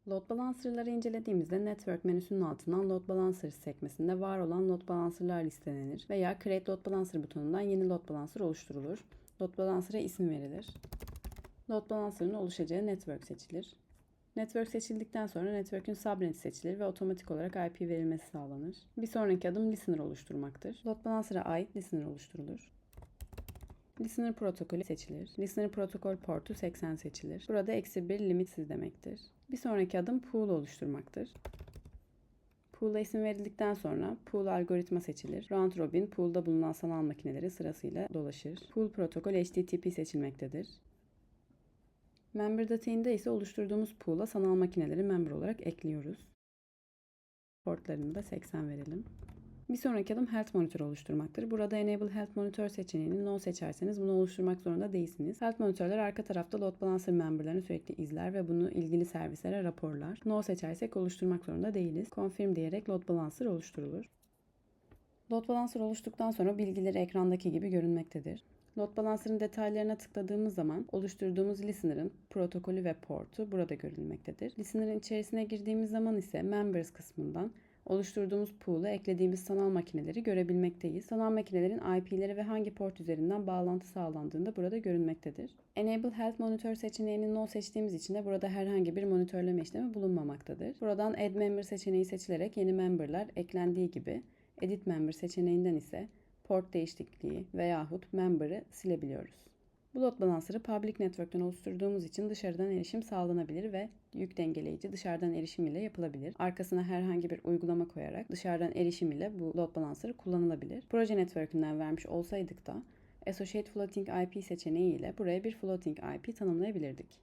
Load balancer'ları incelediğimizde Network menüsünün altından Load Balancers sekmesinde var olan load balancer'lar listelenir veya Create Load Balancer butonundan yeni load balancer oluşturulur. Load balancer'a isim verilir. Load balancer'ın oluşacağı network seçilir. Network seçildikten sonra network'ün subneti seçilir ve otomatik olarak IP verilmesi sağlanır. Bir sonraki adım listener oluşturmaktır. Load balancer'a ait listener oluşturulur. Listener protokolü seçilir. Listener protokol portu 80 seçilir. Burada -1 limitsiz demektir. Bir sonraki adım pool oluşturmaktır. Pool'a isim verildikten sonra pool algoritma seçilir. Round robin pool'da bulunan sanal makineleri sırasıyla dolaşır. Pool protokol HTTP seçilmektedir. Member detayında ise oluşturduğumuz pool'a sanal makineleri member olarak ekliyoruz. Portlarını da 80 verelim. Bir sonraki adım Health Monitor oluşturmaktır. Burada Enable Health Monitor seçeneğini No seçerseniz bunu oluşturmak zorunda değilsiniz. Health Monitörler arka tarafta Load Balancer memberlarını sürekli izler ve bunu ilgili servislere raporlar. No seçersek oluşturmak zorunda değiliz. Confirm diyerek Load Balancer oluşturulur. Load Balancer oluştuktan sonra bilgileri ekrandaki gibi görünmektedir. Load Balancer'ın detaylarına tıkladığımız zaman oluşturduğumuz listener'ın protokolü ve portu burada görülmektedir. Listener'ın içerisine girdiğimiz zaman ise Members kısmından oluşturduğumuz pool'a eklediğimiz sanal makineleri görebilmekteyiz. Sanal makinelerin IP'leri ve hangi port üzerinden bağlantı sağlandığını da burada görünmektedir. Enable Health Monitor seçeneğini No seçtiğimiz için de burada herhangi bir monitörleme işlemi bulunmamaktadır. Buradan Add Member seçeneği seçilerek yeni memberlar eklendiği gibi Edit Member seçeneğinden ise port değişikliği veyahut member'ı silebiliyoruz. Bu load balancer'ı public network'ten oluşturduğumuz için dışarıdan erişim sağlanabilir ve yük dengeleyici dışarıdan erişim ile yapılabilir. Arkasına herhangi bir uygulama koyarak dışarıdan erişim ile bu load balancer'ı kullanılabilir. Proje network'ünden vermiş olsaydık da Associate Floating IP seçeneği ile buraya bir floating IP tanımlayabilirdik.